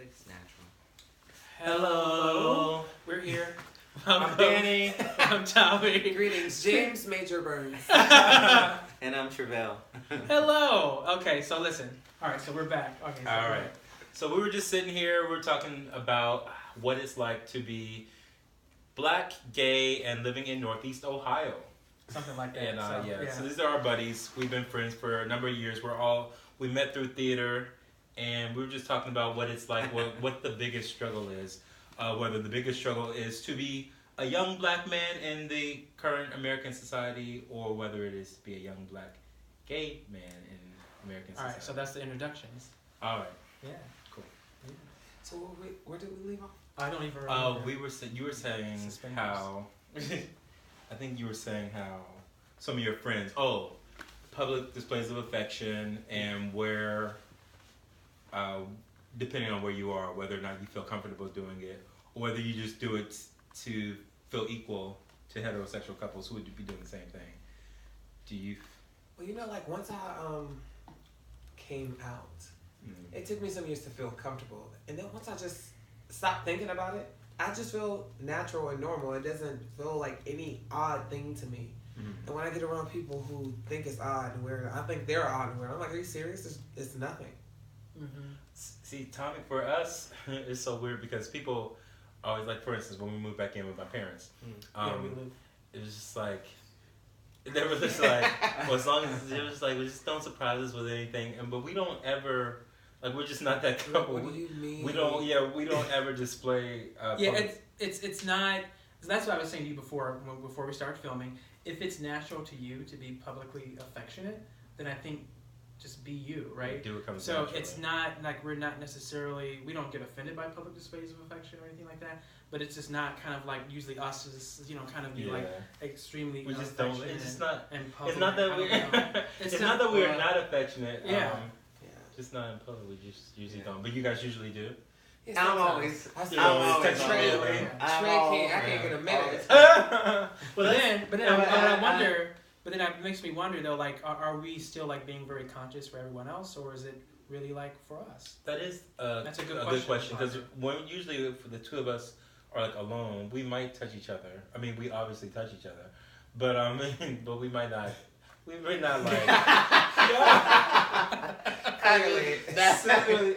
It's natural. Hello. We're here. I'm Danny. I'm Tommy. Greetings, James Major Burns. And I'm Trevail. Hello. Okay, so listen. All right, so we're back. Okay. So All right. So we were just sitting here. We're talking about what it's like to be black, gay, and living in Northeast Ohio. Something like that. And so these are our buddies. We've been friends for a number of years. We met through theater, and we were just talking about what it's like, what the biggest struggle is. Whether the biggest struggle is to be a young black man in the current American society, or whether it is to be a young black gay man in American society. All right, so that's the introductions. All right. Yeah. Cool. Yeah. So where did we leave off? I don't even remember. You were saying Suspenders. how. I think you were saying how some of your friends. Public displays of affection and where, depending on where you are, whether or not you feel comfortable doing it, or whether you just do it to feel equal to heterosexual couples who would be doing the same thing. Do you? Well, like once I came out, it took me some years to feel comfortable, and then once I just stopped thinking about it, I just feel natural and normal. It doesn't feel like any odd thing to me. Mm-hmm. And when I get around people who think it's odd and weird, I think they're odd and weird. I'm like, are you serious? It's nothing. Mm-hmm. See, Tommy, for us, it's so weird because people always, like, for instance, when we moved back in with my parents, it was just like, they were just like, well, as long as it was like, we just don't surprise us with anything, but we don't ever, like, we're just not that couple. What do you mean? We don't ever display. It's not. That's what I was saying to you before we started filming. If it's natural to you to be publicly affectionate, then I think just be you, right? Do it comes so naturally. It's not like we don't get offended by public displays of affection or anything like that. But it's just not kind of like usually us as kind of be like extremely. We just don't. It's just not. Public, it's not that we're. It's not that we're not affectionate. Yeah. Just not in public. We just usually don't. But you guys usually do. Yeah, I'm always I can't get a minute. But then it makes me wonder though, like, are we still like being very conscious for everyone else, or is it really like for us? That's a good question because when usually for the two of us are like alone, we might touch each other. I mean, we obviously touch each other, but but we might not. We're not like. Clearly, that's clearly. I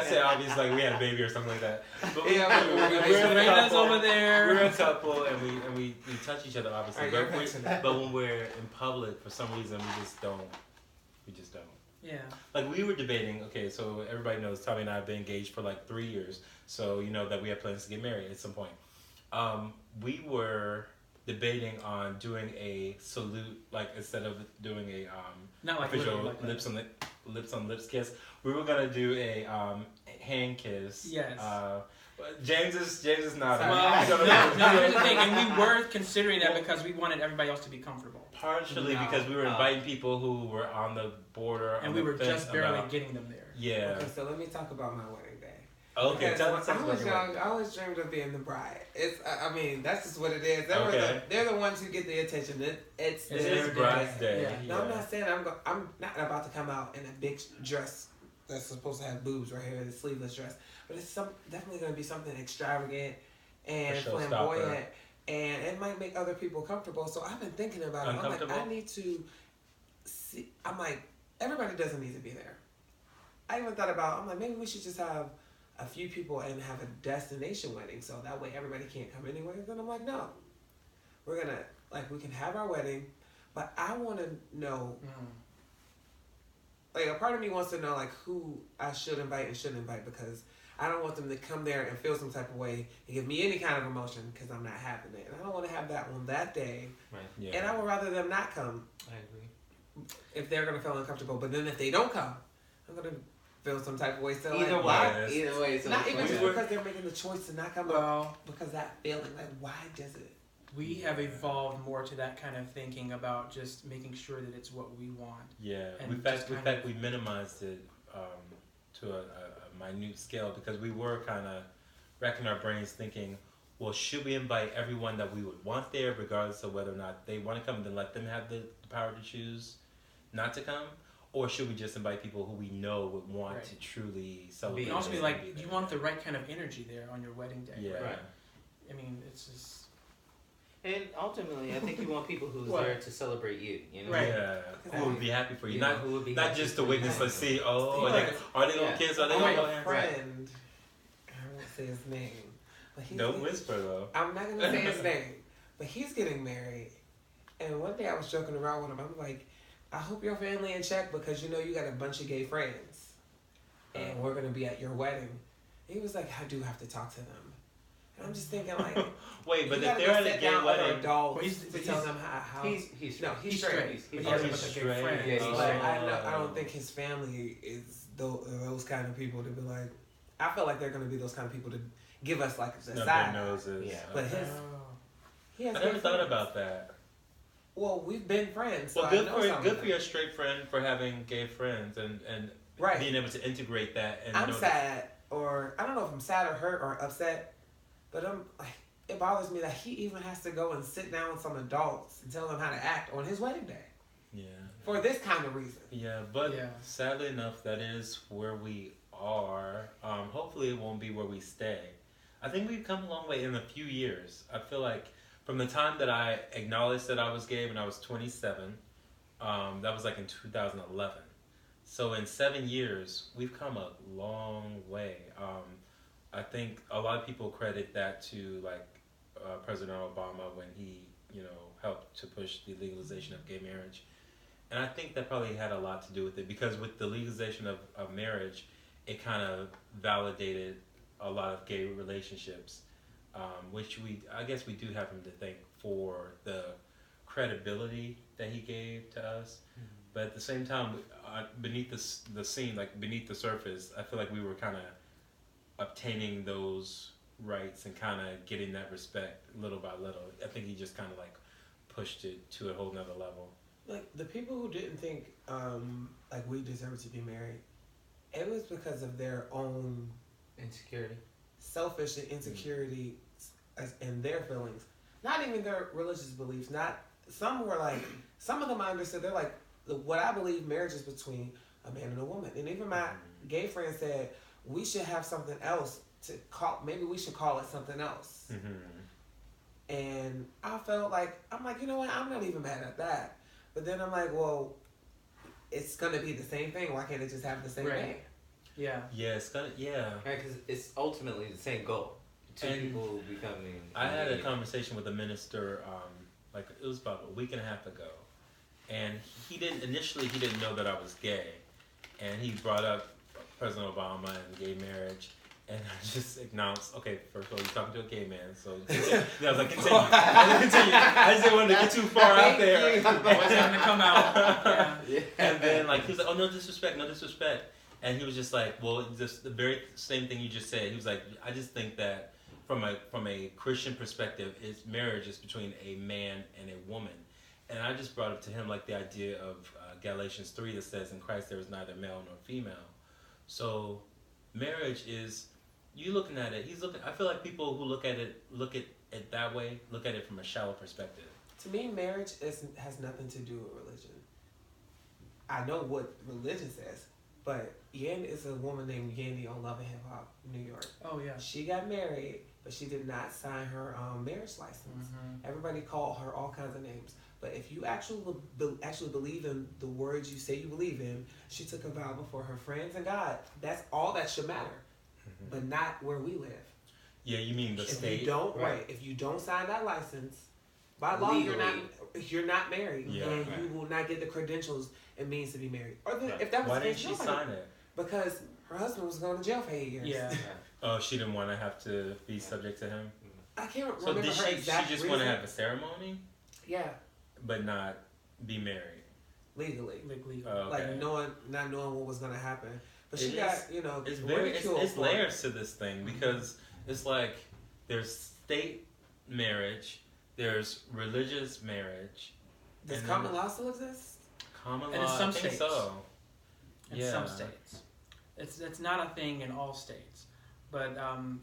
say obvious like we had a baby or something like that. But we're a couple over there. We're a couple and we touch each other obviously. But when we're in public, for some reason we just don't. Yeah. Like we were debating. Okay, so everybody knows Tommy and I have been engaged for like 3 years. So you know that we have plans to get married at some point. We were debating on doing a salute, like instead of doing a not like official like lips on lips kiss, we were gonna do a hand kiss. Yes. James is not. No, here's the thing, and we were considering that because we wanted everybody else to be comfortable. Partially because we were inviting people who were on the border, and we were just barely getting them there. Yeah. Okay, so let me talk about my wedding day. Okay, when I was young, I always dreamed of being the bride. That's just what it is. They're the ones who get the attention. It's their bride's day. Yeah. No, I'm not saying I'm not about to come out in a big dress that's supposed to have boobs right here, the sleeveless dress. But it's definitely going to be something extravagant and flamboyant, and it might make other people comfortable. So I've been thinking about it. I'm like, I need to see. I'm like, everybody doesn't need to be there. I even thought about. I'm like, maybe we should just have a few people and have a destination wedding, so that way everybody can't come anywhere. Then I'm like, no, we're gonna we can have our wedding, but I want to know. Like a part of me wants to know like who I should invite and shouldn't invite because I don't want them to come there and feel some type of way and give me any kind of emotion because I'm not having it, and I don't want to have that on that day. Right. Yeah. And I would rather them not come. I agree. If they're gonna feel uncomfortable, but then if they don't come, I'm gonna feel some type of way. So Either way. So not even just because they're making the choice to not come. Well, because that feeling, like, why does it? We have evolved more to that kind of thinking about just making sure that it's what we want. Yeah. And In fact, we minimized it to a minute scale because we were kind of racking our brains thinking, well, should we invite everyone that we would want there regardless of whether or not they want to come and then let them have the power to choose not to come? or should we just invite people who we know would want to truly celebrate? And also be like, you want the right kind of energy there on your wedding day. Yeah. Right. I mean, it's just. And ultimately, I think you want people who's there to celebrate you. You know, right? Yeah, who would be happy for you, who would be not just to witness. Let's see. Oh, are they little kids? Are they my little friend? I won't say his name. But don't whisper though. I'm not gonna say his name, but he's getting married. And one day I was joking around with him. I'm like, I hope your family in check because you got a bunch of gay friends, and we're gonna be at your wedding. He was like, I do have to talk to them. And I'm just thinking like, wait, but if they're at a gay wedding, to tell them how he's straight. He's straight. Yeah, I don't think his family is those kind of people to be like. I feel like they're gonna be those kind of people to give us like the side noses. Yeah, but I never thought about that. Well, we've been friends. So Well, good for your straight friend for having gay friends and being able to integrate that. And I'm sad, or I don't know if I'm sad or hurt or upset, but I'm like, it bothers me that he even has to go and sit down with some adults and tell them how to act on his wedding day. Yeah. For this kind of reason. Yeah, but sadly enough, that is where we are. Hopefully, it won't be where we stay. I think we've come a long way in a few years. I feel like from the time that I acknowledged that I was gay when I was 27, that was like in 2011. So in 7 years, we've come a long way. I think a lot of people credit that to like President Obama when he, helped to push the legalization of gay marriage. And I think that probably had a lot to do with it because with the legalization of marriage, it kind of validated a lot of gay relationships, which I guess we do have him to thank for the credibility that he gave to us. Mm-hmm. But at the same time, beneath the scene, like beneath the surface, I feel like we were kind of obtaining those rights and kind of getting that respect little by little. I think he just kind of like pushed it to a whole nother level. Like the people who didn't think like we deserved to be married, it was because of their own insecurity, selfish and insecurity, and their feelings. Not even their religious beliefs. Some were like, some of them I understood. They're like, what I believe marriage is between a man and a woman. And even my gay friend said we should have something else to call. Maybe we should call it something else. Mm-hmm. And I felt like I'm like, you know what? I'm not even mad at that. But then I'm like, well, it's gonna be the same thing. Why can't it just have the same name? Yeah. Yeah, it's gonna. Yeah. Right, because it's ultimately the same goal. Two people becoming. I had a conversation with a minister, like it was about a week and a half ago, and he didn't know that I was gay, and he brought up President Obama and gay marriage. And I just announced, okay, first of all, you're talking to a gay man, so I was like, continue. I just didn't want to get too far out there. I wasn't going to come out. Yeah. And then, like, he was like, oh, no disrespect. And he was just like, well, just the very same thing you just said. He was like, I just think that from a Christian perspective, marriage is between a man and a woman. And I just brought up to him, like, the idea of Galatians 3 that says, in Christ there is neither male nor female. So marriage is... You looking at it, I feel like people who look at it that way, look at it from a shallow perspective. To me, marriage has nothing to do with religion. I know what religion says, but Yen is a woman named Yenny on Love and Hip Hop, New York. Oh, yeah. She got married, but she did not sign her marriage license. Mm-hmm. Everybody called her all kinds of names. But if you actually believe in the words you say you believe in, she took a vow before her friends and God. That's all that should matter. But not where we live. Yeah, you mean the state? If you don't sign that license, by law you're not married, and you will not get the credentials it means to be married. Or if that was why didn't she sign it? Because her husband was going to jail for 8 years. Yeah. Oh, she didn't want to have to be subject to him. I can't remember her exact reason. She just want to have a ceremony? Yeah. But not be married legally. Legally. Oh, okay. Like not knowing what was going to happen. But she got, it's layers to this thing because it's like there's state marriage, there's religious marriage. Does common law still exist? Common law, I think so. In some states. It's not a thing in all states. But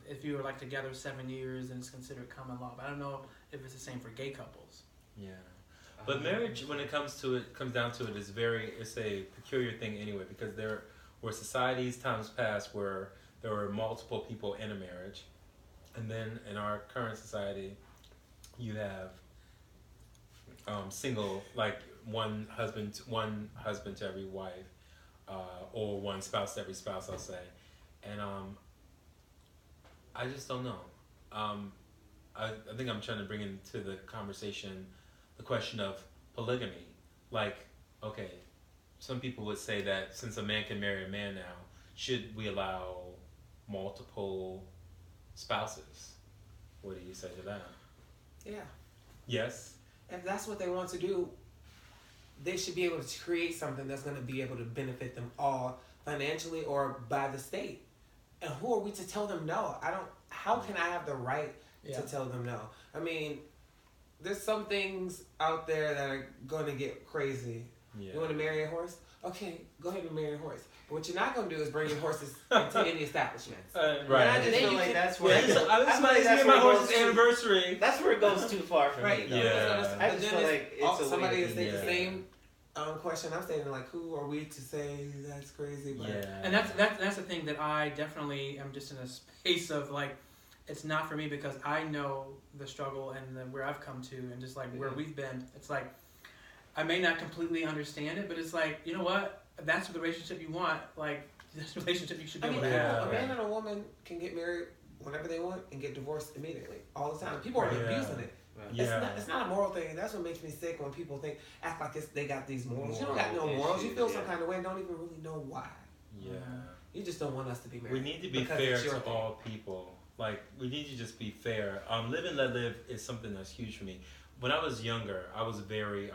if you were like together 7 years, then it's considered common law. But I don't know if it's the same for gay couples. Yeah. But marriage, when it comes down to it, it's a peculiar thing anyway, because there were societies, times past, where there were multiple people in a marriage. And then in our current society, you have single, like one husband to every wife, or one spouse to every spouse, I'll say. And I just don't know. I think I'm trying to bring into the conversation the question of polygamy. Like, okay, some people would say that since a man can marry a man now, should we allow multiple spouses? What do you say to that? Yeah. Yes. If that's what they want to do, they should be able to create something that's going to be able to benefit them all financially or by the state. And who are we to tell them no? How can I have the right to tell them no? I mean, there's some things out there that are going to get crazy. Yeah. You want to marry a horse? Okay, go ahead and marry a horse. But what you're not going to do is bring your horses into any establishments. Right. And I just feel like that's where my horse's anniversary. That's where it goes too far for me. Though. Yeah. I just feel like it's somebody is saying the same question I'm saying, like, who are we to say that's crazy? But and that's the thing that I definitely am just in a space of, like, it's not for me, because I know the struggle and where I've come to, and just like where we've been. It's like, I may not completely understand it, but it's like, you know what? That's the relationship you want. Like, this relationship you should be able to have. A man and a woman can get married whenever they want and get divorced immediately, all the time. People are abusing it. Yeah. It's not a moral thing. That's what makes me sick, when people act like they got these morals. You don't got no morals. You feel some kind of way and don't even really know why. Yeah. You just don't want us to be married. We need to be fair to all people. Like, we need to just be fair. Live and let live is something that's huge for me. When I was younger, I was very,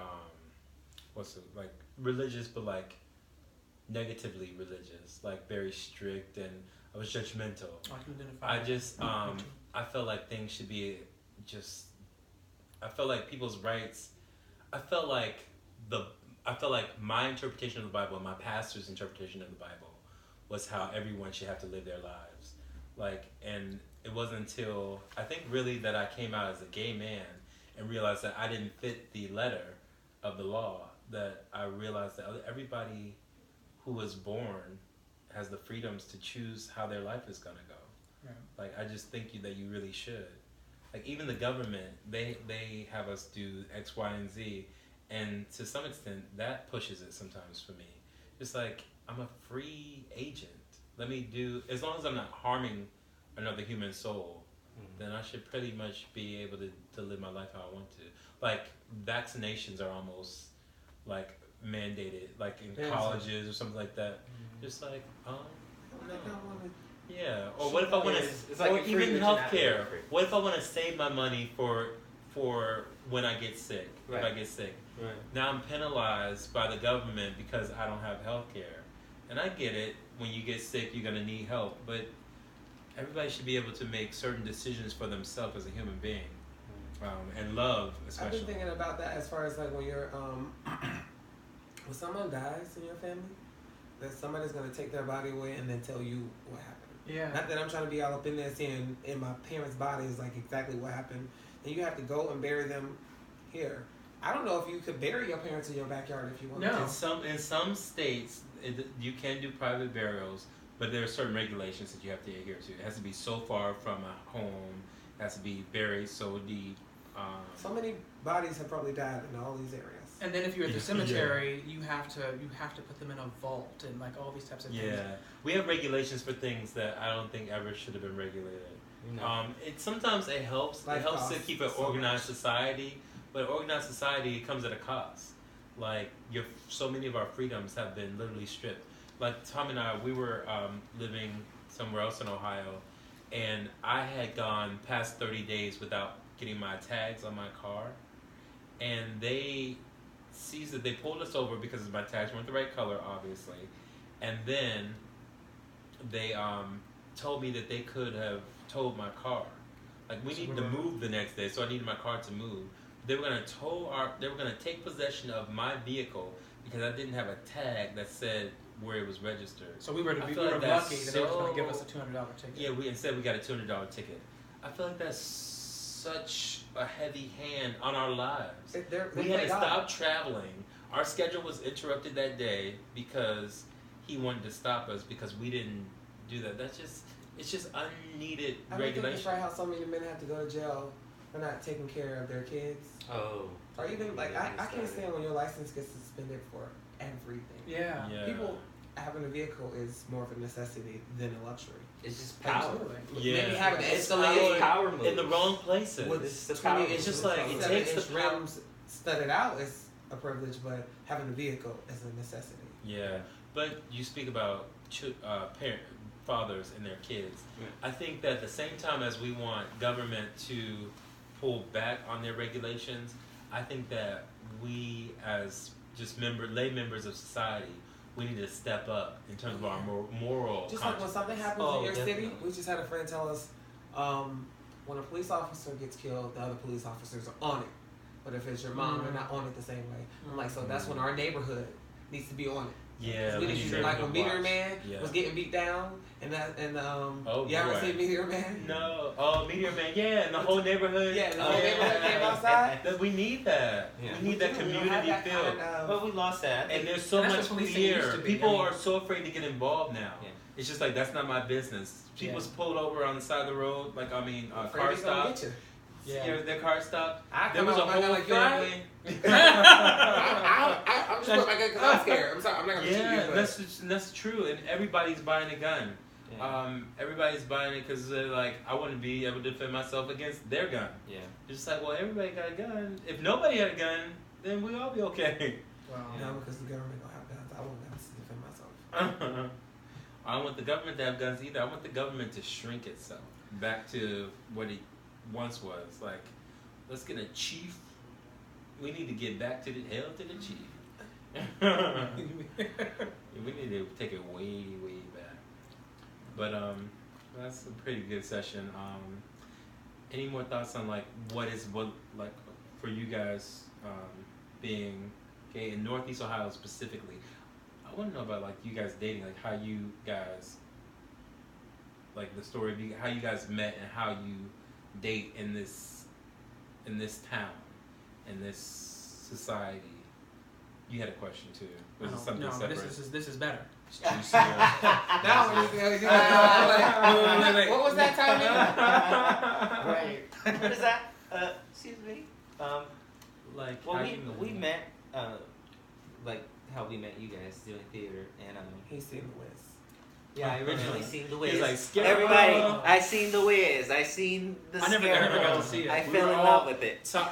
religious, but like negatively religious, like very strict, and I was judgmental. I just, I felt like things should be I felt like people's rights, I felt like my interpretation of the Bible and my pastor's interpretation of the Bible was how everyone should have to live their lives. Like, and it wasn't until I think really that I came out as a gay man and realized that I didn't fit the letter of the law, that I realized that everybody who was born has the freedoms to choose how their life is gonna go. Yeah. Like, I just think that you really should. Like, even the government, they have us do X, Y, and Z, and to some extent that pushes it sometimes for me. It's like, I'm a free agent. Let me do, as long as I'm not harming another human soul, then I should pretty much be able to live my life how I want to. Like, vaccinations are almost like mandated, like in colleges or something like that. Just like, yeah. Or what if I want to, or even healthcare. What if I want to save my money for when I get sick? Right. If I get sick, right. Now I'm penalized by the government because I don't have healthcare. And I get it. When you get sick, you're gonna need help, but everybody should be able to make certain decisions for themselves as a human being, and love especially. I've been thinking about that as far as like when you're when someone dies in your family, that somebody's gonna take their body away and then tell you what happened. Yeah. Not that I'm trying to be all up in there seeing in my parents' bodies like exactly what happened. And you have to go and bury them here. I don't know if you could bury your parents in your backyard if you want. No. In some states, you can do private burials, but there are certain regulations that you have to adhere to. It has to be so far from a home. It has to be buried so deep. So many bodies have probably died in all these areas. And then if you're at the cemetery, you have to put them in a vault and like all these types of things. Yeah, we have regulations for things that I don't think ever should have been regulated. No. Sometimes it helps. It helps to keep an organized society, but organized society comes at a cost. Like, so many of our freedoms have been literally stripped. Like, Tom and I, we were living somewhere else in Ohio, and I had gone past 30 days without getting my tags on my car, and they pulled us over because my tags weren't the right color, obviously, and then they told me that they could have towed my car. Like, we needed to move the next day, so I needed my car to move. They were gonna take possession of my vehicle because I didn't have a tag that said where it was registered. So we were lucky that they were going to give us a $200 ticket. Yeah, instead we got a $200 ticket. I feel like that's such a heavy hand on our lives. We had to stop traveling. Our schedule was interrupted that day because he wanted to stop us because we didn't do that. It's just unneeded regulation. I think it's right how so many men have to go to jail for not taking care of their kids. Oh. Or even, like, I can't stand when your license gets suspended for everything. Yeah. People, having a vehicle is more of a necessity than a luxury. It's just power. Maybe having an power move in the wrong places. It's just like it takes the rims studded out is a privilege, but having a vehicle is a necessity. Yeah, but you speak about fathers and their kids. I think that at the same time as we want government to pull back on their regulations, I think that we as just lay members of society, we need to step up in terms of our moral just like when something happens in your city, we just had a friend tell us, when a police officer gets killed, the other police officers are on it. But if it's your mom, they're not on it the same way. I'm like, so that's when our neighborhood needs to be on it. Yeah, we need to like when Meteor Man was getting beat down, you ever see Meteor Man? No, Meteor Man, yeah, and the whole neighborhood. Yeah, the whole neighborhood came outside. We need that. Yeah. We need that community feel. But we lost that. And there's so much fear. People are so afraid to get involved now. Yeah. It's just like that's not my business. People's pulled over on the side of the road, car stop. Yeah, their car stopped. There was a whole family. I'm just putting my gun because I'm scared. I'm sorry, I'm not going to shoot you. That's true. And everybody's buying a gun. Yeah. Everybody's buying it because they're like, I want to be able to defend myself against their gun. Yeah. It's just like, well, everybody got a gun. If nobody had a gun, then we'll all be okay. Well, no, because the government don't have guns. I want guns to defend myself. I don't want the government to have guns either. I want the government to shrink itself back to what it once was. Like, let's get a chief. We need to get back to the chief. We need to take it way, way back. But that's a pretty good session. Any more thoughts on like what for you guys being in Northeast Ohio specifically? I want to know about like you guys dating, like how you guys, like the story of how you guys met and how you date in this town, in this society. You had a question too. Was it something separate? This is better. What was that timing? Right. What is that? Excuse me. We met like how we met you guys doing theater, and he's seen The Wiz. Yeah, I originally seen The Wiz. He's like, Scarecrow. Everybody, I seen The Wiz. I seen the Scarecrow. I never got to see it. I fell in love with it. So,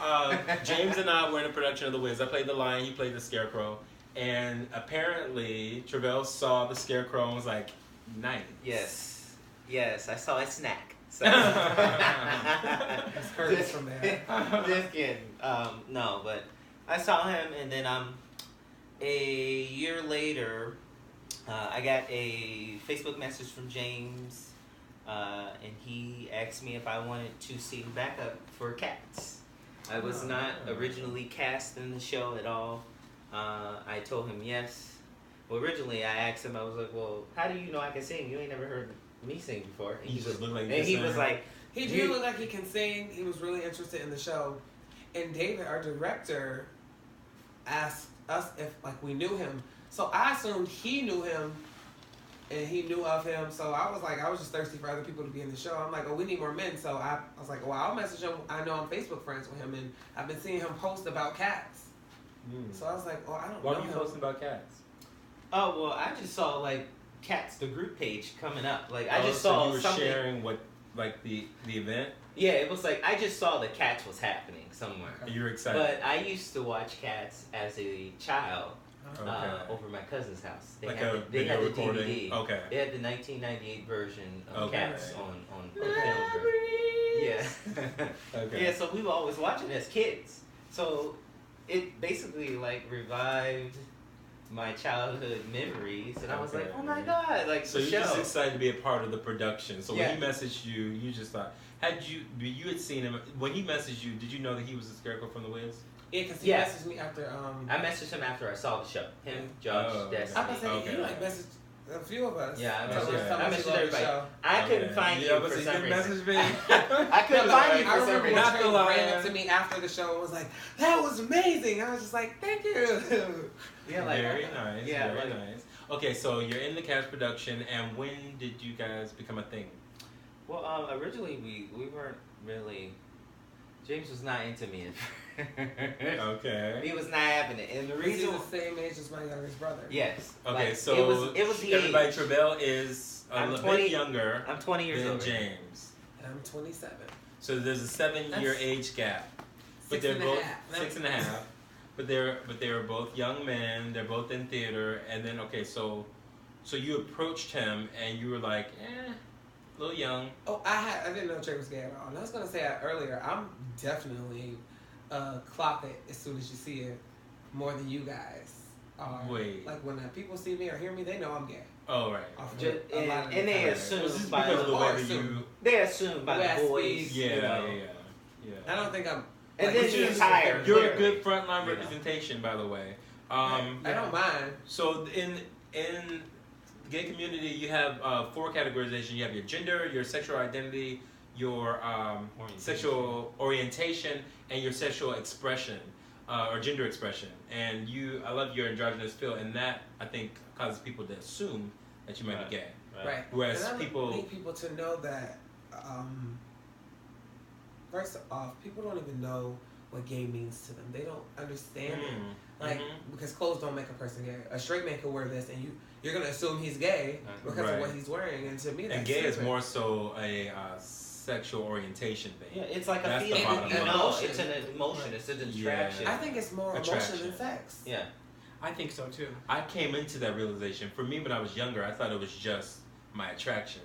James and I were in a production of The Wiz. I played the lion, he played the Scarecrow. And apparently, Trevail saw the Scarecrow and was like, nice. Yes, I saw a snack. So. It's from there. Just kidding. No, but I saw him, and then a year later, I got a Facebook message from James, and he asked me if I wanted to sing backup for Cats. I was not originally cast in the show at all. I told him yes. Well, originally I asked him, I was like, well, how do you know I can sing? You ain't never heard me sing before. And he was like, he do look like he can sing. He was really interested in the show. And David, our director, asked us if we knew him. So I assumed he knew him and he knew of him. So I was just thirsty for other people to be in the show. I'm like, we need more men. So I was like, I'll message him. I know I'm Facebook friends with him, and I've been seeing him post about cats. So I was like, I don't know. Why were you posting about cats? Oh, well, I just saw, Cats, the group page coming up. I just saw you were something. Sharing what, the event? Yeah, it was I just saw that Cats was happening somewhere. You were excited. But I used to watch Cats as a child over my cousin's house. They had the DVD. Okay. They had the 1998 version of Cats on film. Yeah. Okay. Yeah, so we were always watching as kids. So it basically revived my childhood memories, and I was like, oh my god, so you're just excited to be a part of the production. So when he messaged you, you just thought, you had seen him when he messaged you, did you know that he was the Scarecrow from The Wiz? Yeah, because he messaged me after I messaged him after I saw the show. Him, Josh, Destiny. I was saying, you messaged A few of us. Yeah, I messaged everybody. I couldn't find you for some reason. Message me. I couldn't find you I for some remember reason. when Trey ran up to me after the show and was like, "That was amazing." I was just like, "Thank you." Yeah, like, very nice. Yeah, very like, nice. Okay, so you're in the cast production, and when did you guys become a thing? Well, originally we weren't really. James was not into me. Okay. He was not having it, and the He's reason. the same age as my youngest brother. Yes. Okay, like, so it was the everybody. age. Trevail is a I'm little 20 bit younger I'm 20 years than old. James. And I'm 27. So there's a 7-year That's age gap. But 6 they're and a both half. 6.5. But they're both young men. They're both in theater. And then so you approached him and you were like, a little young. Oh, I didn't know Trey was gay at all. And I was gonna say that earlier. I'm definitely clock it as soon as you see it, more than you guys are. Wait. Like when people see me or hear me, they know I'm gay. Oh right. And they assume Just by because of the way that assume. you. they assume by The way I the voice. speak. Yeah. I don't think I'm. And like, then it's the just- entire. You're a clearly. good frontline You know. representation, by the way. I don't mind. So in the gay community, you have 4 categorization. You have your gender, your sexual identity, your sexual orientation, and your sexual expression or gender expression. And I love your androgynous feel, and that I think causes people to assume that you might be gay. Right. Whereas and I people need people to know that. First off, people don't even know what gay means to them. They don't understand it. Like, because clothes don't make a person gay. A straight man could wear this, and you're gonna assume he's gay because of what he's wearing. And to me, that's and gay is stupid. more so a sexual orientation thing. Yeah, it's like That's a the feeling. bottom You line. know, it's an emotion. It's an attraction. I think it's more emotion Attraction. than sex. Yeah. I think so too. I came into that realization. For me, when I was younger, I thought it was just my attractions.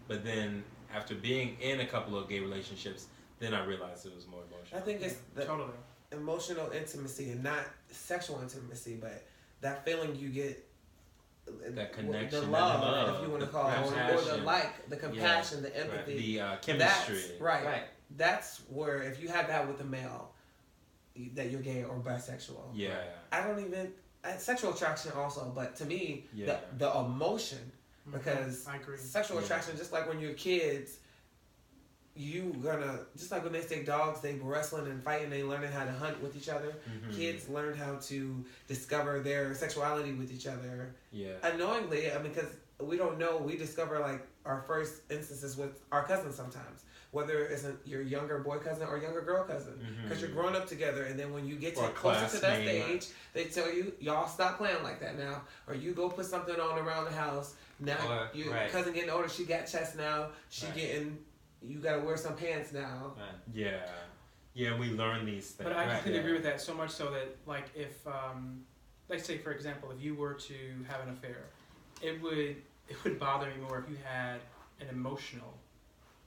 But then, after being in a couple of gay relationships, then I realized it was more emotional. I think it's the Totally. emotional intimacy and not sexual intimacy, but that feeling you get. That connection, the that love, love, if you want to the call it, or the compassion. the compassion, the empathy, the chemistry. That's, right. That's where if you have that with a male, that you're gay or bisexual. Yeah. I don't even sexual attraction also, but to me, Yeah. the emotion, because I agree. sexual attraction, just like when you're kids, you gonna just like when they say dogs, they wrestling and fighting, they learning how to hunt with each other. Mm-hmm. Kids learn how to discover their sexuality with each other. Yeah. Unknowingly, I mean, because we don't know, we discover like our first instances with our cousins sometimes, whether it's your younger boy cousin or younger girl cousin, because you're growing up together, and then when you get to Or closer to that classmate. stage, they tell you, y'all stop playing like that now, or you go put something on around the house. Now your cousin getting older, she got chest now, she getting, you gotta wear some pants now. Yeah. Yeah, we learn these things. But I completely agree with that, so much so that, like, if, let's say, for example, if you were to have an affair, it would bother me more if you had an emotional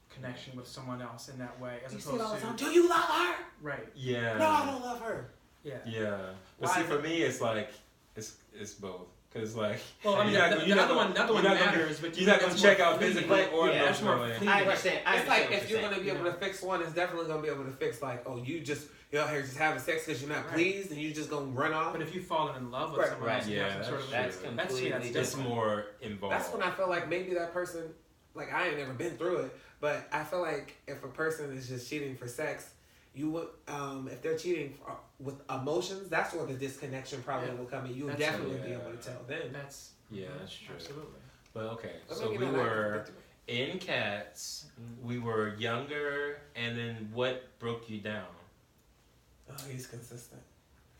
connection with someone else in that way, as You see it all the opposed time. to Do you love her? right. Yeah. No, I don't love her. Yeah. Yeah. But Why see, is for it- me, it's like it's both. Cause like, Well, I mean, the other one matters, but you're not gonna it's check more out fleeting. physically or Yeah, it's more emotionally. fleeting. I understand. It's like if you're saying. gonna be able to fix one, it's definitely gonna be able to fix like, oh, you're out here just having sex because you're not pleased, and you just gonna run off. But if you've fallen in love with Right. someone Right. else, you Yeah, have some sort of that's true. completely that's It's different. more involved. That's when I feel like maybe that person, like I ain't never been through it, but I feel like if a person is just cheating for sex, you would, if they're cheating with emotions, that's where the disconnection probably will come in. You would That's definitely true. be able to tell then. That's that's true. Absolutely. But okay, But so maybe we not were active. in Cats. We were younger, and then what broke you down? Oh, he's consistent.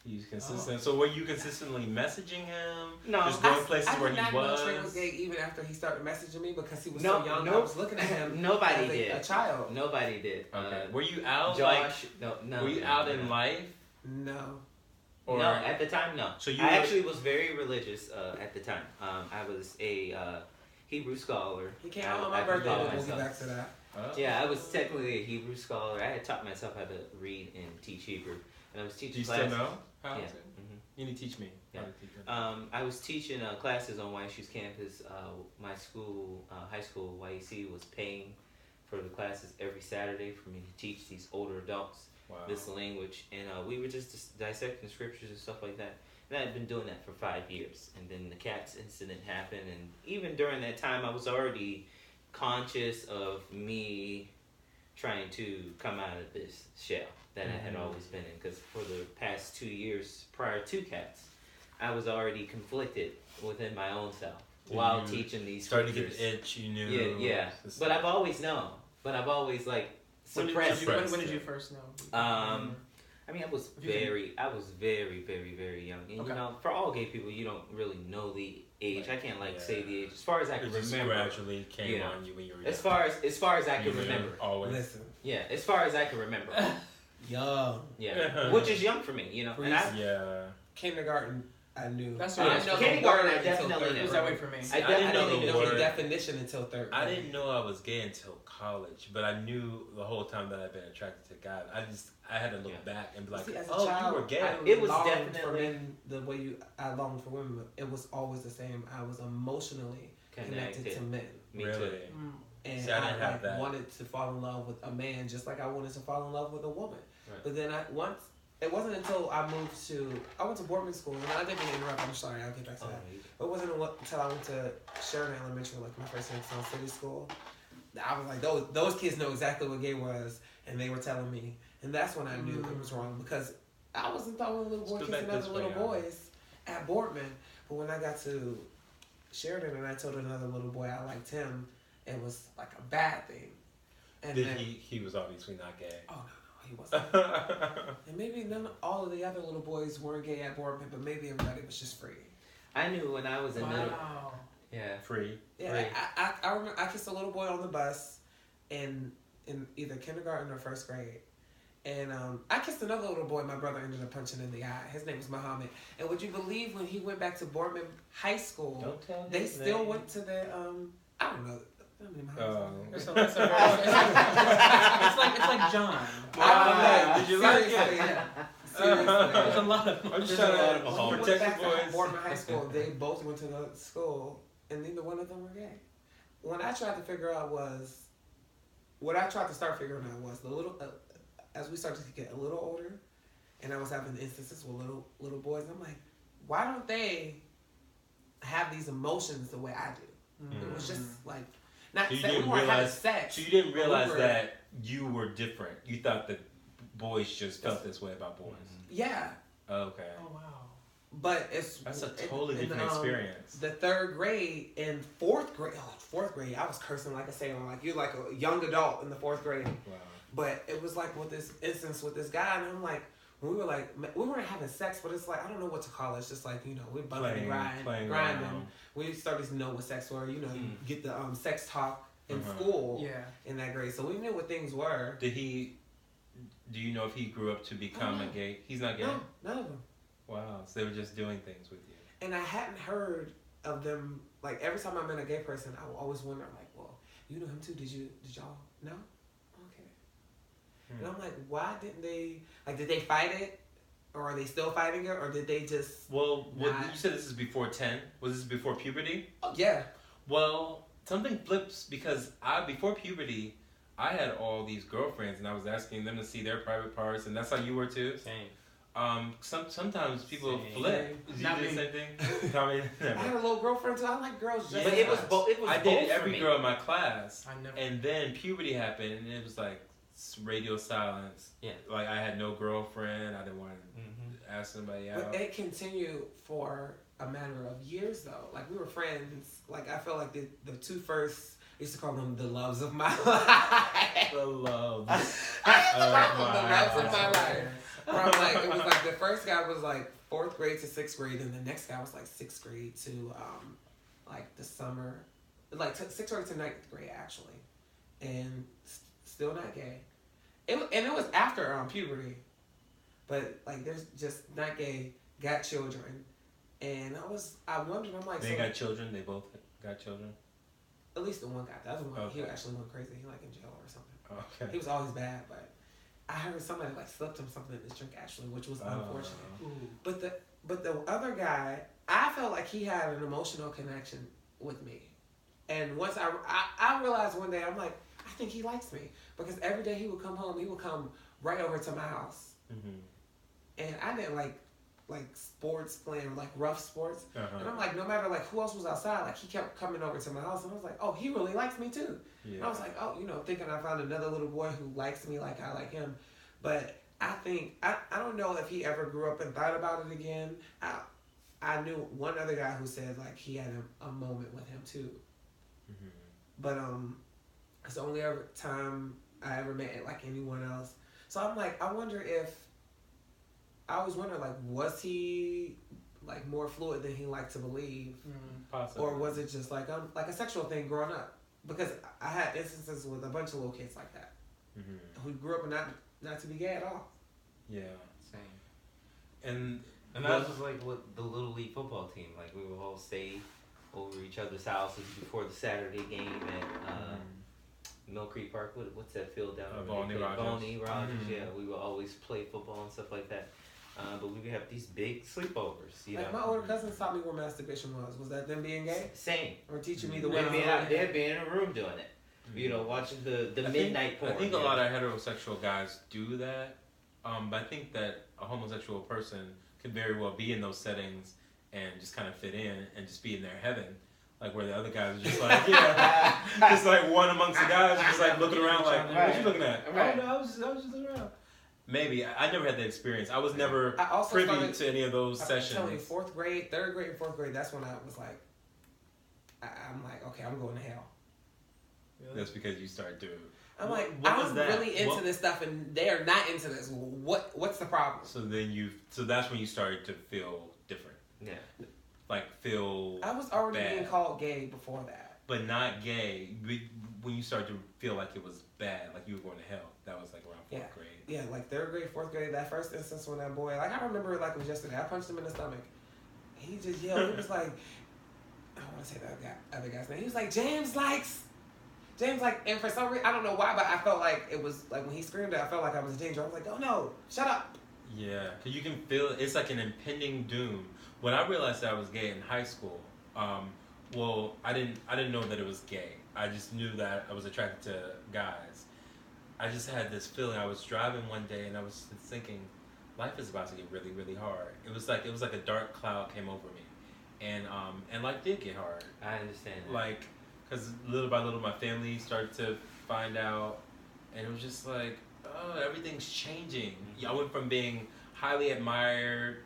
He's consistent. So were you consistently messaging him? No. Just going places I where did he not know Trey was was. gay even after he started messaging me because he was No, so young. no. I was looking at him. Nobody as did. a child. Nobody did. Okay. Were you out Josh, no. were you out in life? No. Or No, at the time, no. So you I were- actually was very religious at the time. I was a Hebrew scholar. He came out on my birthday, call but we'll get myself. back to that. Oh. Yeah, I was technically a Hebrew scholar. I had taught myself how to read and teach Hebrew, and I was Do teaching you classes. still know? How Yeah. to? You need to teach me. Yeah. How to teach them. I was teaching classes on YSU's campus. My school, high school, YEC, was paying for the classes every Saturday for me to teach these older adults Wow. this language, and we were just dissecting scriptures and stuff like that. And And I'd been doing that for 5 years. And then the cats incident happened. And even during that time, I was already conscious of me trying to come out of this shell that I had always been in. Because for the past 2 years prior to cats, I was already conflicted within my own self while teaching these starting scriptures. to get the itch, you knew. Yeah. But I've always known. But I've always like suppressed. When did you first know? I mean, I was very, very, very young. And, you know, for all gay people, you don't really know the age. I can't, say the age. As far as I can remember. Gradually came on you when you were young. As far as I can remember. Always. Listen. Yeah, as far as I can remember. Young. Yeah. Which is young for me, you know. And kindergarten, I knew. That's I what didn't know kindergarten, the I definitely knew. It was that way for me. I didn't know definitely the knew. definition until third grade. I didn't know I was gay until college, but I knew the whole time that I've been attracted to God. I had to look back and be like, See, as a oh, child, you were gay. It was longed definitely for men the way I longed for women. But it was always the same. I was emotionally connected to men. Me really? too. And See, I didn't have that. wanted to fall in love with a man just like I wanted to fall in love with a woman. Right. But then it wasn't until I went to boarding school, and I didn't mean to interrupt, I'm sorry, I'll get back to that. It wasn't until I went to Sheridan Elementary, like my first year in Sound City School, that I was like, those kids know exactly what gay was, and they were telling me. And that's when I knew it was wrong, because I wasn't throwing little boy kissing other little boys at Boardman. But when I got to Sheridan and I told another little boy I liked him, it was like a bad thing. And then, he was obviously not gay. Oh, no. He wasn't. And maybe all of the other little boys weren't gay at Boardman, but maybe everybody was just free. I knew when I was in middle. Yeah. Free. Yeah, free. I remember I kissed a little boy on the bus in either kindergarten or first grade. And I kissed another little boy my brother ended up punching in the eye. His name was Muhammad. And would you believe when he went back to Boardman High School, they still went to the, I don't know. It's like John. Did you like it? Seriously. There's a lot of. I'm just trying to When we went protect back the to boys. Boardman High School, they both went to the school, and neither one of them were gay. What I tried to figure out was, the little, as we started to get a little older, and I was having instances with little boys, I'm like, why don't they have these emotions the way I do? It was just like. Not So you that we didn't weren't having realize. sex. So you didn't realize that you were different. You thought that boys just felt this way about boys. Yeah. Okay. Oh wow. But That's a totally different experience. The third grade and fourth grade, I was cursing like a sailor. Like you're like a young adult in the fourth grade. Wow. But it was like with this instance with this guy, and I'm like, we weren't having sex, but it's like I don't know what to call it. It's just like we're bumping and grinding. Around. We started to know what sex were. You get the sex talk in school. In that grade, so we knew what things were. Do you know if he grew up to become a gay? He's not gay. No, none of them. Wow, so they were just doing things with you. And I hadn't heard of them. Like every time I met a gay person, I would always wonder, like, well, you know him too? Did y'all know? Okay. And I'm like, why didn't they? Like, did they fight it, or are they still fighting it, or did they just? Well, you said this is before 10. Was this before puberty? Oh, yeah. Well, something flips because before puberty, I had all these girlfriends, and I was asking them to see their private parts, and that's how you were too. Same. Sometimes people flip. Did you do the same thing? I had a little girlfriend too. I like girls. But it was both. I dated every girl in my class. I never. And then puberty happened, and it was like radio silence. Yeah. Like I had no girlfriend. I didn't want to ask somebody out. But it continued for a matter of years though. Like we were friends. Like I felt like the two first. I used to call them the loves of my life. The loves. I used to call them the loves of my life. From like it was like the first guy was like 4th grade to 6th grade, and the next guy was like 6th grade to like the summer, like 6th grade to 9th grade actually, and still not gay. It was after puberty, but like there's just not gay, got children, and I wondered, I'm like, They got children. They both got children. At least the one guy. The other one, Okay. He actually went crazy. He like in jail or something. Okay. He was always bad, but I heard somebody like slipped him something in his drink actually, which was unfortunate. But the other guy, I felt like he had an emotional connection with me, and once I realized one day, I'm like, I think he likes me because every day he would come home, he would come right over to my house, and I didn't like like sports, playing like rough sports. Uh-huh. And I'm like, no matter like who else was outside, like he kept coming over to my house, and I was like, oh, he really likes me too. Yeah. And I was like, oh, thinking I found another little boy who likes me like I like him. But I think I don't know if he ever grew up and thought about it again. I knew one other guy who said like he had a moment with him too. Mm-hmm. But it's the only ever time I ever met like anyone else. So I'm like, I always wonder like, was he like more fluid than he liked to believe? Possibly. Or was it just like a sexual thing growing up? Because I had instances with a bunch of little kids like that who grew up not to be gay at all. Yeah, same. And that was like with the Little League football team. Like we would all stay over each other's houses before the Saturday game at Mill Creek Park. What's that field down there? Bonnie Rogers. Yeah, we would always play football and stuff like that. But we would have these big sleepovers. Like my older cousins taught me what masturbation was. Was that them being gay? Same. Or teaching me the way they'd be in a room doing it. Watching the midnight porn. I think a lot of heterosexual guys do that. But I think that a homosexual person could very well be in those settings and just kind of fit in and just be in their heaven. Like where the other guys are just like, just like one amongst the guys, just like looking around like, what you looking at? Right. Oh no, I was just looking around. Maybe. I never had the experience. I was never privy to any of those sessions. I'm telling you, 4th grade, 3rd grade and 4th grade, that's when I was like, I'm like, okay, I'm going to hell. Really? That's because you started to... I'm like, I'm really into this stuff and they're not into this. What's the problem? So that's when you started to feel different. Yeah. Like feel I was already bad. being called gay before that. But not gay. When you started to feel like it was bad, like you were going to hell. That was like around 4th grade. Yeah, like 3rd grade, 4th grade, that first instance when that boy, like I remember it like it was yesterday. I punched him in the stomach. He just yelled. He was like, I don't want to say the other guy's name. He was like, James like, and for some reason, I don't know why, but I felt like it was, like when he screamed it, I felt like I was in danger. I was like, oh no, shut up. Yeah, because you can feel, it's like an impending doom. When I realized that I was gay in high school, well, I didn't know that it was gay. I just knew that I was attracted to guys. I just had this feeling. I was driving one day and I was thinking, life is about to get really, really hard. It was like a dark cloud came over me, and life did get hard. I understand that. Like, because little by little, my family started to find out, and it was just like, oh, everything's changing. I went from being highly admired,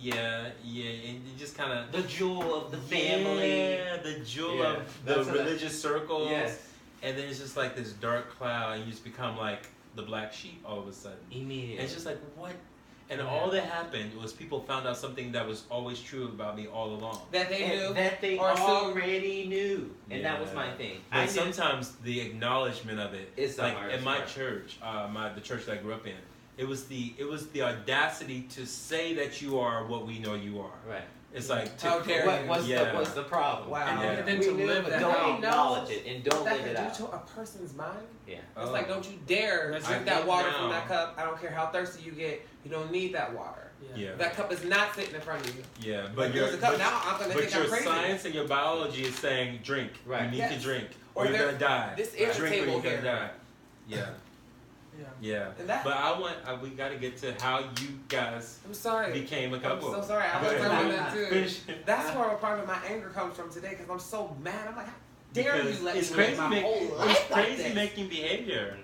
and you just kind of the jewel of the family. Yeah, the jewel of the religious circles. Yes. And then it's just like this dark cloud, and you just become like the black sheep all of a sudden. Immediately. And it's just like, what? And all that happened was people found out something that was always true about me all along. That they knew. That they already knew. And that was my thing. But sometimes the acknowledgement of it, it's like in my church, the church that I grew up in, it was the audacity to say that you are what we know you are. Right. It's like, what's the problem? Wow. And then to live that. Don't acknowledge it and don't live it out. To a person's mind. Yeah. It's like, don't you dare drink that water from that cup. I don't care how thirsty you get. You don't need that water. Yeah. That cup is not sitting in front of you. Yeah, but there's a cup now. I'm gonna think I'm crazy. Your science and your biology is saying drink. Right. You need to drink, or you're gonna die. This is drink table or you're here. gonna die. Yeah. Yeah. But we got to get to how you guys became a couple. I'm so sorry. I was talking about that too. That's where part of my anger comes from today, because I'm so mad. I'm like, how dare you let me live my whole life? It's crazy making behavior.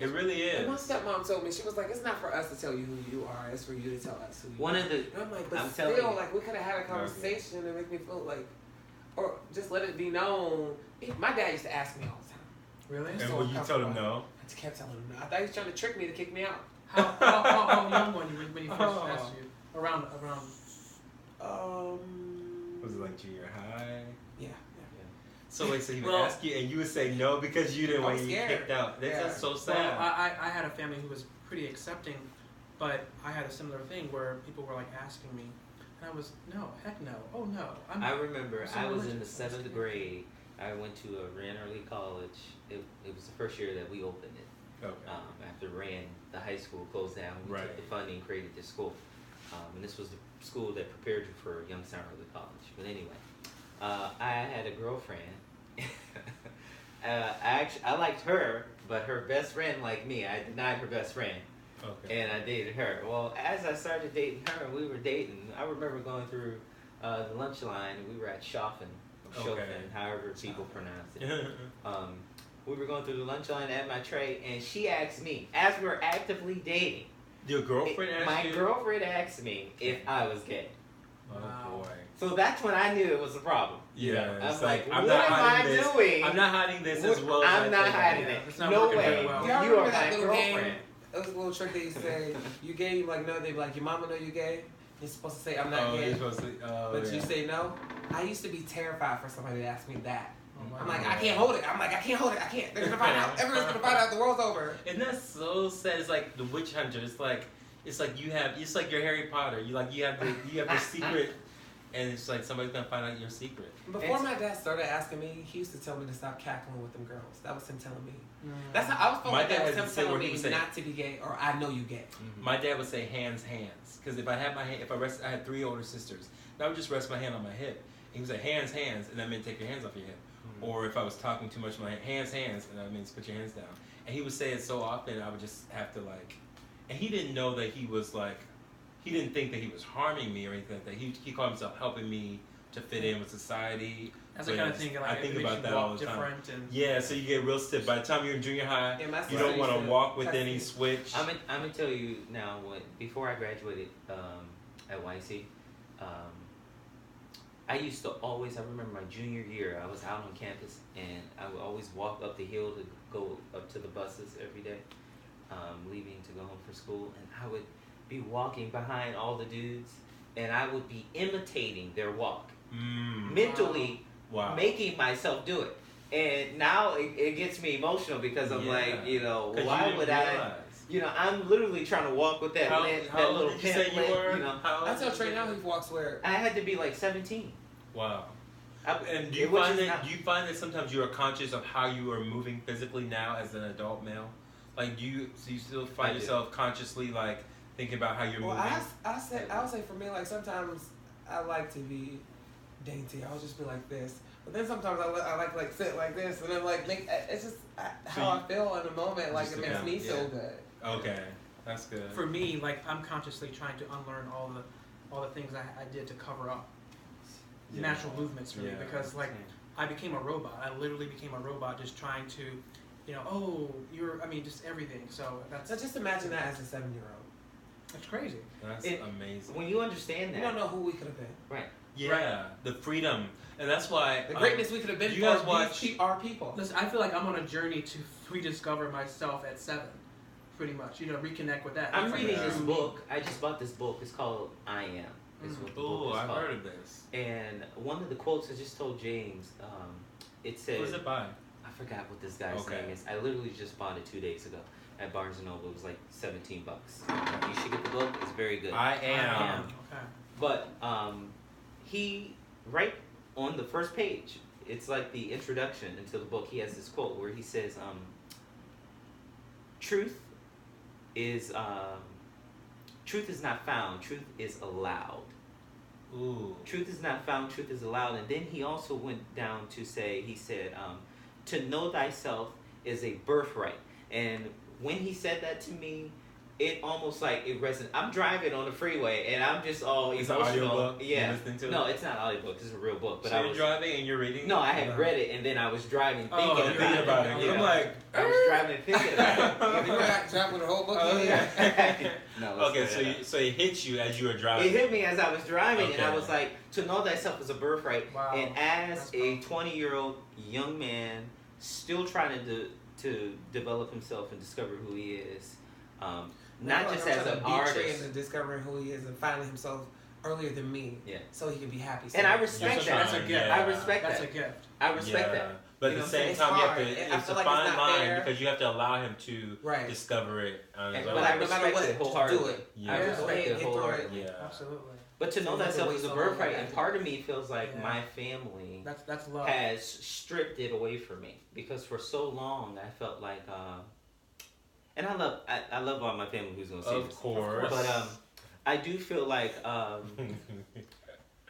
It really is. And my stepmom told me, she was like, it's not for us to tell you who you are, it's for you to tell us who you are. And I'm like, but still, like, we could have had a conversation and make me feel like, or just let it be known. My dad used to ask me all the time. Really? And when you told him no? I kept telling him no. I thought he was trying to trick me to kick me out. How young were you when you first asked you? Around. Was it like junior high? Yeah. So wait, so he would ask you and you would say no because you didn't want to get kicked out. That's so sad. Well, I had a family who was pretty accepting, but I had a similar thing where people were like asking me, and I was, no, heck no, oh no. I remember I was in the 7th grade. I went to Rand Early College. It was the first year that we opened it. Okay. After Rand, the high school closed down, we took the funding and created this school. And this was the school that prepared you for Youngstown Early College. But anyway, I had a girlfriend. I liked her, but her best friend liked me. I denied her best friend. Okay. And I dated her. Well, as I started dating her, we were dating. I remember going through the lunch line, and we were at Shoffen, however people pronounce it. We were going through the lunch line at my tray, and she asked me, as we're actively dating. Your girlfriend asked my girlfriend asked me if I was gay. Oh boy. So that's when I knew it was a problem. Yeah. I'm like, what am I doing? I'm not hiding this as well as I'm not hiding it. No way. Y'all you remember are that my little girlfriend. game? It was a little trick they used to say, you gay? You like, no, they be like, your mama know you gay? You're supposed to say, I'm not gay. You're supposed to, but you say no? I used to be terrified for somebody to ask me that. Oh, I'm like, I can't hold it. I can't hold it. I can't. They're going to find out. Everyone's going to find out the world's over. Isn't that so sad? It's like the witch hunter. It's like you have, it's like your Harry Potter. You have the secret, and it's like somebody's gonna find out your secret. Before my dad started asking me, he used to tell me to stop cackling with them girls. That was him telling me. That's how I was feeling. That was him telling me not to be gay, or I know you gay. My dad would say hands, because if I had my hand, I had 3 older sisters, and I would just rest my hand on my hip. And he would say hands, and that meant take your hands off your hip. Or if I was talking too much, my hands, and that means put your hands down. And he would say it so often, I would just have to like. And he didn't know that he was like, he didn't think that he was harming me or anything like that. He called himself helping me to fit in with society. That's the kind of thing, like, I think about that all the time. And yeah, so you get real stiff. By the time you're in junior high, you don't want to walk with any switch. I'm gonna tell you now, before I graduated at YC, I used to always, I remember my junior year, I was out on campus, and I would always walk up the hill to go up to the buses every day. Leaving to go home for school, and I would be walking behind all the dudes, and I would be imitating their walk, mentally making myself do it. And now it gets me emotional because I'm like, why would I? I'm literally trying to walk with that how little old did you say you were? I tell Trey now he walks where? I had to be like 17. Wow. And do you find that sometimes you are conscious of how you are moving physically now as an adult male? Like, do you still find yourself consciously like thinking about how you're moving? I would say for me, like sometimes I like to be dainty. I'll just be like this, but then sometimes I like sit like this, and then like it's just how I feel in the moment. Like it makes me feel good. Okay, that's good. For me, like I'm consciously trying to unlearn all the things I did to cover up natural movements for me, because like I became a robot. I literally became a robot, just trying to. Just everything. So just imagine that as a 7-year-old. That's crazy. That's amazing. When you understand that, you don't know who we could have been. Right. Yeah. Right. The freedom, and that's why the greatness we could have been. You guys watch our people. Listen, I feel like I'm on a journey to rediscover myself at 7, pretty much. Reconnect with that. I'm reading this book. I just bought this book. It's called I Am. Oh, I've heard of this. And one of the quotes I just told James. It said. Who's it by? I forgot what this guy's name is. I literally just bought it 2 days ago at Barnes & Noble. It was like $17. You should get the book. It's very good. I Am. Okay. But he, right on the first page, it's like the introduction into the book, he has this quote where he says, truth is not found, truth is allowed. Ooh. Truth is not found, truth is allowed. And then he also went down to say, he said, to know thyself is a birthright. And when he said that to me, it almost like it resonated. I'm driving on the freeway and I'm just all emotional. It's an audiobook? Yeah. No, it's not an audiobook. It's a real book. But so you're driving and you're reading? No, I had read it and then I was driving thinking about it. Yeah. I'm like, I was driving and thinking about it. You were driving with the whole book? No, okay, so it hit you as you were driving. It hit me as I was driving, and I was like, to know thyself is a birthright. Wow. And as a 20-year-old young man, still trying to develop himself and discover who he is, not just as an artist. And discovering who he is and finding himself earlier than me, so he can be happy. And I respect that. That's a gift. Yeah. I respect That's that. a gift. I respect that. But at the same time, it's a fine line because you have to allow him to discover it. But I respect it wholeheartedly. Yeah. I respect it wholeheartedly. Yeah. Absolutely. But to know thyself is a birthright, and part of me feels like my family that's love. has stripped it away from me, because for so long I felt like, and I love all my family who's gonna see this, of course, but I do feel like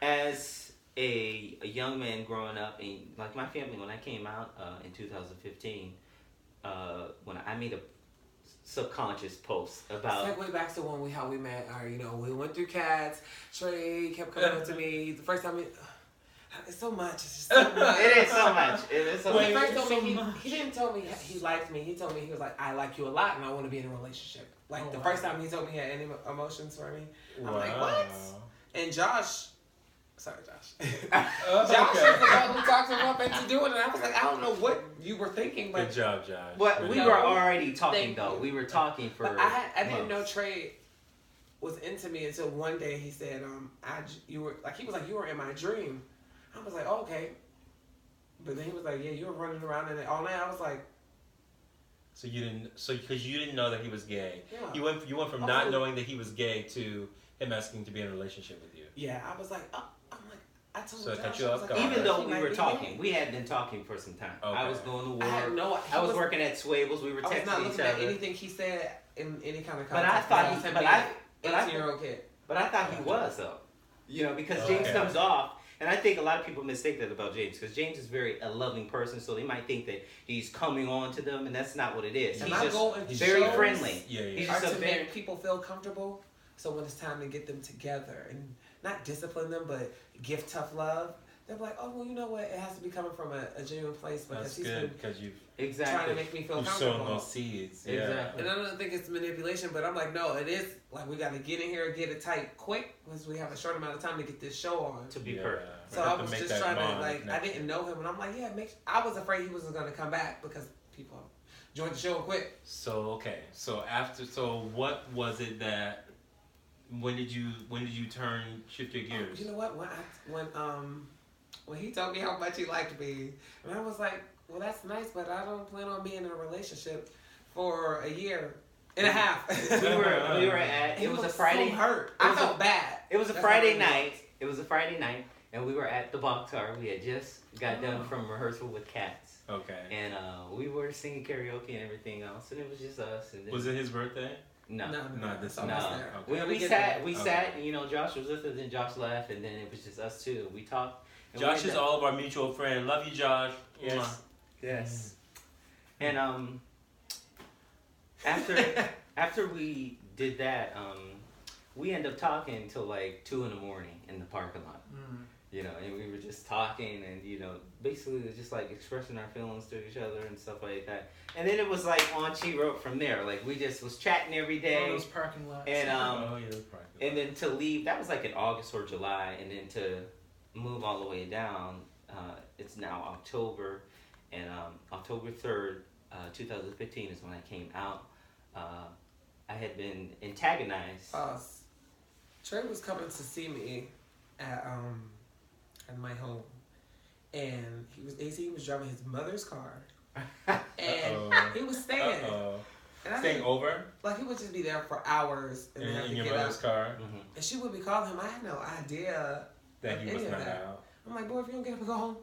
as a young man growing up, and like my family, when I came out in 2015, when I made a subconscious posts about. Segue back to how we met. Or we went through Cats. Trey kept coming up to me the first time. It's so much. It's just so much. It is so much. It is so much. He first told me he didn't tell me he liked me. He told me he was like, I like you a lot and I want to be in a relationship. Like the first time he told me he had any emotions for me. I'm like, what? And Josh. Sorry, Josh. Josh was the one who talked him up into doing it. I was like, I don't know what you were thinking, but good job, Josh. But we were already talking though. We were talking for. But I didn't know Trey was into me until one day he said, you were like, he was like, you were in my dream. I was like, oh, okay. But then he was like, yeah, you were running around in it all night. I was like, because you didn't know that he was gay. Yeah. You went from not knowing that he was gay to him asking to be in a relationship with you. Yeah, I was like, I'm like, I told So him. it cut you off guard. Even though we were talking, we had been talking for some time. Okay. I was going to work. I was working at Trevail. We were texting each other. I was not looking at anything he said in any kind of context. But I thought he, but I, 18-year-old kid. But I thought he was though. Because James comes off. And I think a lot of people mistake that about James, because James is a loving person, so they might think that he's coming on to them, and that's not what it is. And he's just very friendly. Yeah. He's Are just to make people feel comfortable, so when it's time to get them together and not discipline them, but give tough love, they're like, oh, well, you know what? It has to be coming from a genuine place because That's he's good, been because you've trying to make me feel comfortable. sown those seeds. Yeah. Exactly. And I don't think it's manipulation, but I'm like, no, it is. Like, we got to get in here, get it tight quick, because we have a short amount of time to get this show on. to be perfect. So I was just trying to, like, I didn't know him, and I'm like, yeah, I was afraid he wasn't going to come back because people joined the show and quit. So what was it that, when did you shift your gears? You know what? When he told me how much he liked me, and I was like, well, that's nice, but I don't plan on being in a relationship for a year and a half. we were at. It was a Friday. So hurt. I felt bad. It was a Friday night. It was a Friday night, and we were at the Boxcar. We had just got done from rehearsal with Cats. Okay. And we were singing karaoke and everything else, and it was just us. And then, was it his birthday? No. This no. Okay. We sat. And, Josh was with us, and Josh left, and then it was just us two. We talked. Josh is all of our mutual friend. Love you, Josh. Yes. Yes. And after we did that, we ended up talking till like 2 a.m. in the parking lot. And we were just talking and basically it was just like expressing our feelings to each other and stuff like that. And then it was like on Chi Road from there. Like we just was chatting every day. All those parking lots. And and then to leave, that was like in August or July, and then to move all the way down, it's now October, and October 3rd, 2015 is when I came out. I had been antagonized. Trey was coming to see me at my home, and he was driving his mother's car, and he was staying. And staying over? Like he would just be there for hours and then have to in your get mother's out. car. And she would be calling him. I had no idea that he was not out. I'm like, boy, if you don't get up and go home.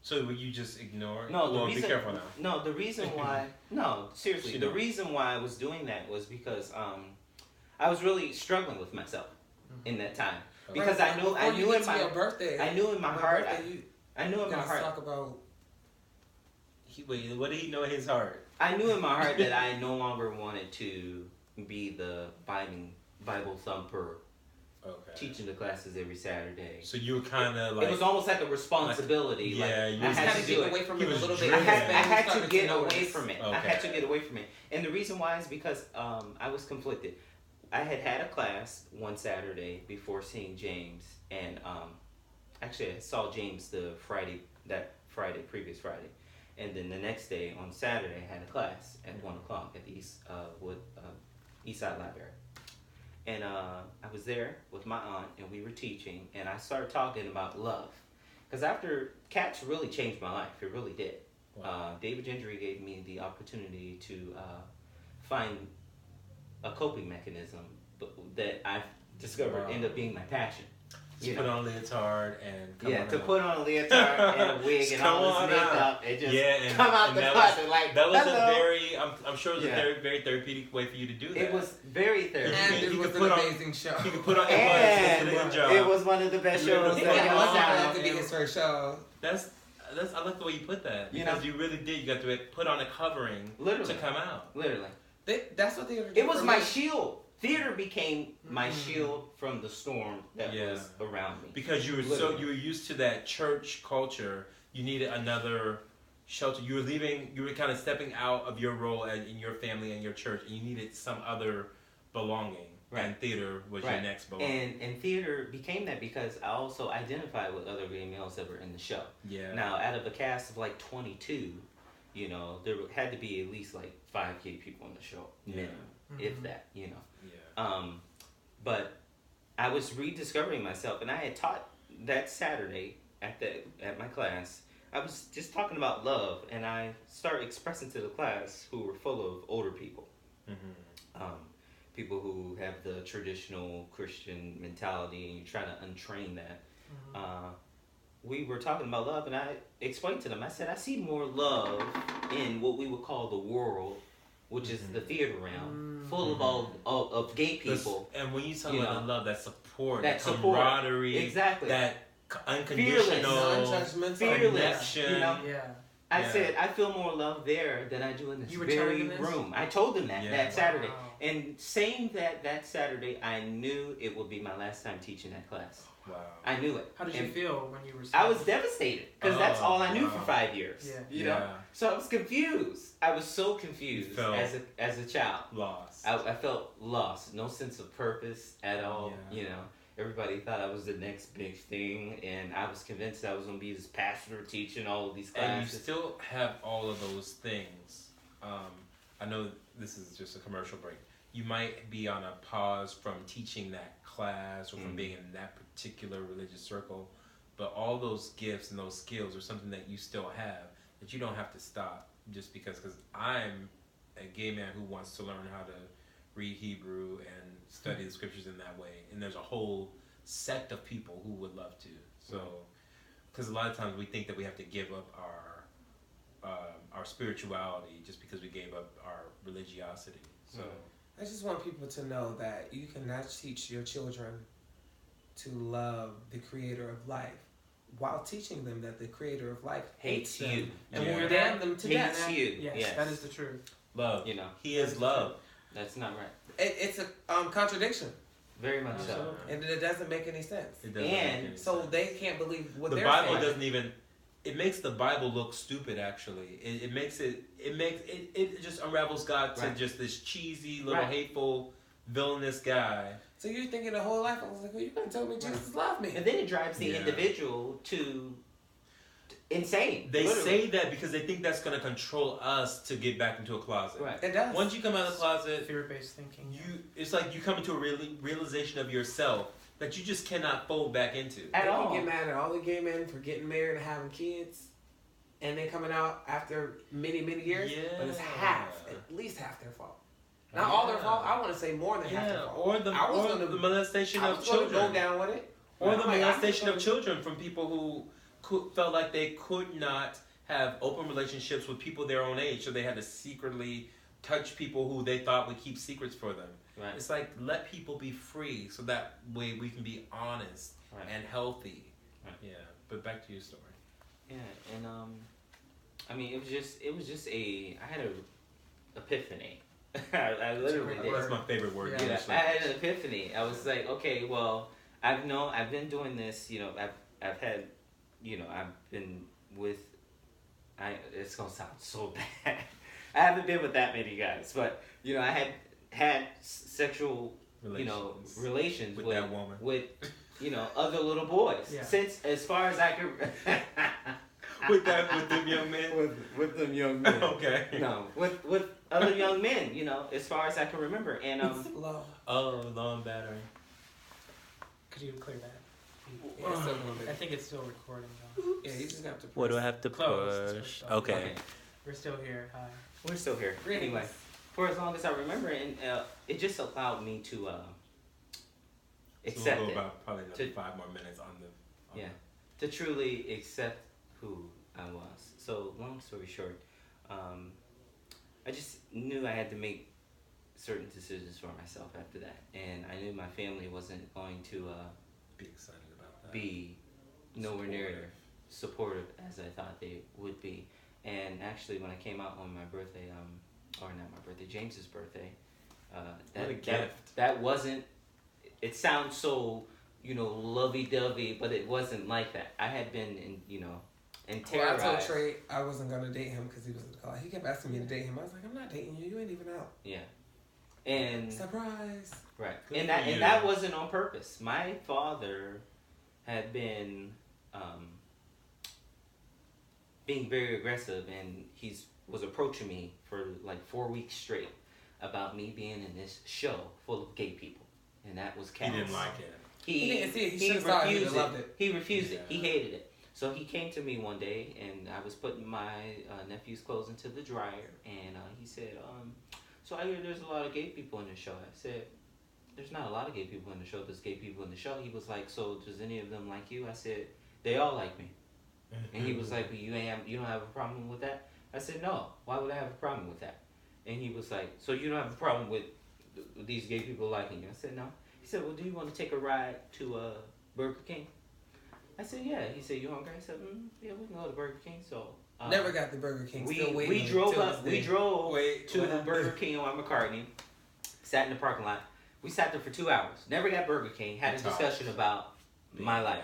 So would you just ignore? No, be careful now. No, the reason why. No, seriously, the reason why I was doing that was because I was really struggling with myself in that time because I knew in my birthday. I knew in my heart. I knew in my heart. Talk about. Wait, what did he know in his heart? I knew in my heart that I no longer wanted to be the Bible thumper. Okay. Teaching the classes every Saturday. So you were kind of like... It was almost like a responsibility. Like, yeah, you had to get away from it a little bit. I had to get away from it. Okay. I had to get away from it. And the reason why is because I was conflicted. I had a class one Saturday before seeing James. And actually I saw James previous Friday. And then the next day on Saturday I had a class at 1 o'clock at the East Side Library. And I was there with my aunt, and we were teaching, and I started talking about love. Because after Cats really changed my life. It really did. Wow. David Gendry gave me the opportunity to find a coping mechanism that I've discovered ended up being my passion. To put on a leotard and put on a leotard and a wig and all this makeup and just come out the closet like that was hello. a very I'm sure it was a very therapeutic way for you to do that. It was very therapeutic. And it was an amazing show. You could put on it was one of the best shows that to be his first show. I like the way you put that because you really did. You got to put on a covering to come out. Literally. That's what theater did. It was for my me. shield. Theater became my shield from the storm that was around me. Because you were used to that church culture. You needed another shelter. You were kind of stepping out of your role in your family and your church, and you needed some other belonging. Right. And theater was your next belonging. And theater became that because I also identified with other gay males that were in the show. Yeah. Now, out of a cast of like 22, you know, there had to be at least like 5 gay people in the show, minimum, if that, you know. Yeah. But I was rediscovering myself, and I had taught that Saturday at my class. I was just talking about love, and I started expressing to the class who were full of older people. People who have the traditional Christian mentality, and you try to untrain that. We were talking about love, and I explained to them, I said, I see more love in what we would call the world, which is the theater realm, full of all of gay people. And when you talk about love, that support, that camaraderie, exactly, that unconditional connection. You know? Yeah. I said, I feel more love there than I do in this very room. I told them that Saturday. And saying that Saturday, I knew it would be my last time teaching that class. Wow. I knew it. How did you feel when you were I was devastated because that's all I knew for 5 years. Yeah. You know? So I was confused. I was so confused as a child. Lost. I felt lost. No sense of purpose at all. You know? Everybody thought I was the next big thing, and I was convinced I was going to be this pastor teaching all of these classes. And you still have all of those things. I know this is just a commercial break. You might be on a pause from teaching that class or from being in that particular religious circle, but all those gifts and those skills are something that you still have that you don't have to stop just because I'm a gay man who wants to learn how to read Hebrew and study the scriptures in that way, and there's a whole sect of people who would love to. So, because a lot of times we think that we have to give up our spirituality just because we gave up our religiosity. So, I just want people to know that you cannot teach your children to love the Creator of life while teaching them that the Creator of life hates you and will damn them to death. Hates you. Yes, that is the truth. Love. You know, He is love. That's not right. It's a contradiction. Very much so. And it doesn't make any sense. It doesn't make any so sense. They can't believe what they're saying. The Bible saying. doesn't even. It makes the Bible look stupid. Actually, it just unravels God to just this cheesy little hateful villainous guy. So you're thinking the whole life. I was like, well, you couldn't tell me Jesus loved me. And then it drives the individual to insane. They say that because they think that's going to control us to get back into a closet. Right. It does. Once you come out of the closet, fear-based thinking. It's like you come into a realization of yourself that you just cannot fold back into. At all. You get mad at all the gay men for getting married and having kids, and then coming out after many, many years. Yeah. But it's at least half their fault. Not all their fault. I want to say more than half their fault. Or the molestation of children. Go down with it. Or the molestation of children from people who felt like they could not have open relationships with people their own age, so they had to secretly touch people who they thought would keep secrets for them. Right. It's like, let people be free so that way we can be honest and healthy. Right. Yeah, but back to your story. Yeah, and I mean, it was just I had an epiphany. I literally did. That's my favorite word. Yeah, I had an epiphany. I was like, okay, well, I've been doing this. You know, I've had, you know, I've been with. It's gonna sound so bad. I haven't been with that many guys, but you know, I had sexual relations with that woman, with other little boys. Yeah. Since as far as I could. with them young men. With them young men. Okay. No, with other young men. You know, as far as I can remember, and long battery. Could you clear that? Yeah, I think it's still recording though. Yeah, you just have to. What do I have to push? Okay. We're still here. Hi. We're still here. Anyway, for as long as I remember, and it just allowed me to accept we'll go it. About probably another 5 more minutes on the. To truly accept who I was. So long story short, I just knew I had to make certain decisions for myself after that, and I knew my family wasn't going to be excited about that. Be nowhere near supportive as I thought they would be. And actually, when I came out on my birthday, or not my birthday, James's birthday. What a gift. That wasn't. It sounds so, lovey-dovey, but it wasn't like that. I had been in terrorized. Well, I told Trey I wasn't gonna date him because he was in the car. He kept asking me to date him. I was like, I'm not dating you. You ain't even out. Yeah. And surprise. Right. Good and for you. that wasn't on purpose. My father had been being very aggressive, and was approaching me for like 4 weeks straight about me being in this show full of gay people, and that was He didn't like it. He didn't see it. He refused saw it. He loved it. He refused Yeah. it. He hated it. So he came to me one day, and I was putting my nephew's clothes into the dryer, and he said, so I hear there's a lot of gay people in the show. I said, there's not a lot of gay people in the show. There's gay people in the show. He was like, so does any of them like you? I said, they all like me. And he was like, well, you don't have a problem with that? I said, no. Why would I have a problem with that? And he was like, so you don't have a problem with these gay people liking you? I said, no. He said, well, do you want to take a ride to Burger King? I said, yeah. He said, you hungry? I said, yeah, we can go to Burger King. So never got the Burger King. Still waiting. We drove to what Burger King on McCartney, sat in the parking lot. We sat there for 2 hours. Never got Burger King. Had a discussion about my life.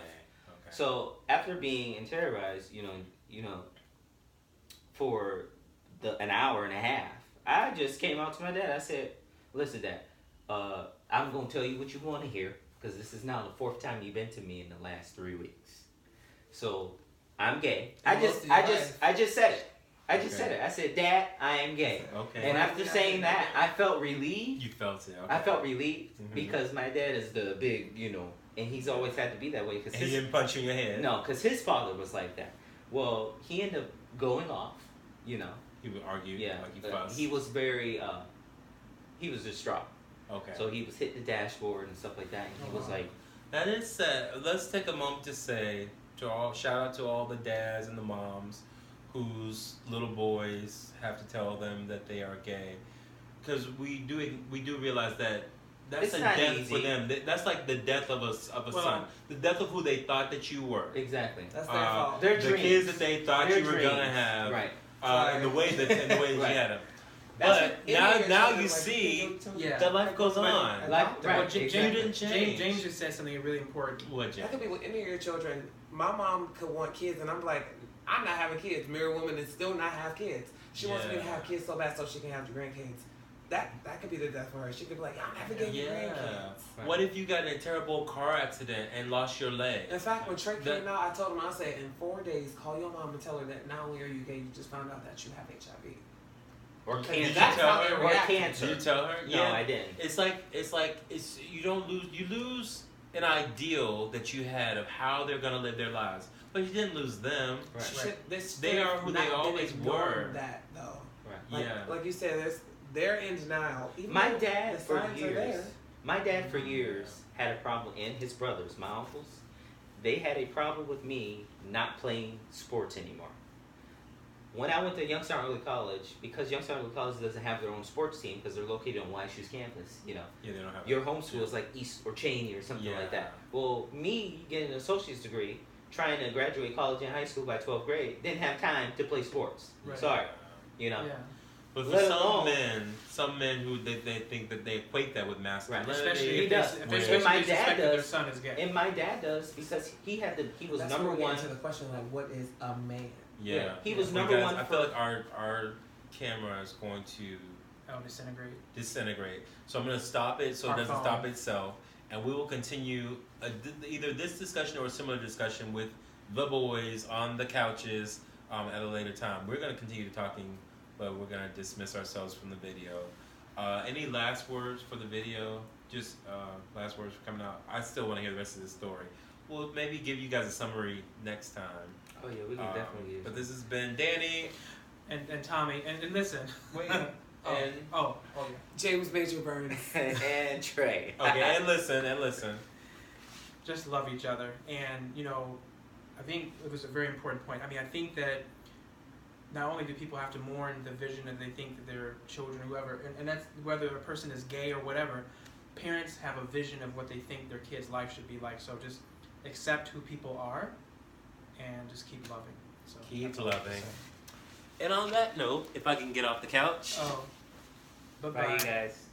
Okay. So after being terrorized, for an hour and a half, I just came out to my dad. I said, listen, Dad, I'm going to tell you what you want to hear, because this is now the 4th time you've been to me in the last 3 weeks. So I'm gay. I just said it. I just said it. I said, Dad, I am gay. Okay. And after saying that, I felt relieved. You felt it. Okay. I felt relieved because my dad is the big, and he's always had to be that way. Cause he didn't punch you in your head. No, because his father was like that. Well, he ended up going off, He would argue. Yeah. Like he fussed. He was very, he was distraught. Okay. So he was hitting the dashboard and stuff like that. And he was like, that is sad. Let's take a moment to say, shout out to all the dads and the moms whose little boys have to tell them that they are gay, because we do realize that that's It's a not death easy. for them. That's like the death of a son, the death of who they thought that you were. exactly. That's their fault. Their the dreams. kids that they thought Their you were dreams. gonna have, Right. and the way that Right. you had them. That's But what now children you like, see Yeah. that life goes on. Life, Well, right. James, You didn't change. James just said something really important. What, I Jay? could be with any of your children. My mom could want kids, and I'm like, I'm not having kids. Married woman and still not have kids. She wants me to Yeah. have kids so bad so she can have the grandkids. That could be the death for her. She could be like, I'm never getting grandkids. Right. What if you got in a terrible car accident and lost your leg? In fact, when Trey came out, I told him, I said, in 4 days, call your mom and tell her that not only are you gay, you just found out that you have HIV. Or Did cancer. you That's tell how her? they Or react. cancer. Did you tell her? No, I didn't. It's you lose an ideal that you had of how they're gonna live their lives, but you didn't lose them. Right. They are who they always were. That though, Right. like you said, they're in denial. Even My though dad the for signs are there. years. My dad for years had a problem, and his brothers, my uncles, they had a problem with me not playing sports anymore. When I went to Youngstown Early College, because Youngstown Early College doesn't have their own sports team because they're located on YSU's campus, Yeah, they don't have your home school is like East or Cheney or something like that. Well, me getting an associate's degree, trying to graduate college and high school by 12th grade, didn't have time to play sports. Right. Sorry, Yeah. But for Let alone- some men who they think that they equate that with masculinity. Especially He if does. they, Where- especially My if they dad suspect that their does. son is gay. And my dad does because he was That's number where we get one. into the question like, what is a man? Yeah, He was Well, number guys, one. I feel like our camera is going to disintegrate. So I'm going to stop it so it Our doesn't phone. stop itself, and we will continue either this discussion or a similar discussion with the boys on the couches at a later time. We're going to continue talking, but we're going to dismiss ourselves from the video. Any last words for the video? Just last words for coming out. I still want to hear the rest of the story. We'll maybe give you guys a summary next time. Oh yeah, we can definitely use. But this has been Danny and Tommy and listen. Wait. and Yeah. James Major Burns. and Trey. okay, and listen. Just love each other, and I think it was a very important point. I mean, I think that not only do people have to mourn the vision that they think that their children or whoever, and that's whether a person is gay or whatever, parents have a vision of what they think their kid's life should be like. So just accept who people are and just keep loving. So Keep that's all I have to loving. say. And on that note, if I can get off the couch. Oh, Bye Bye, you guys.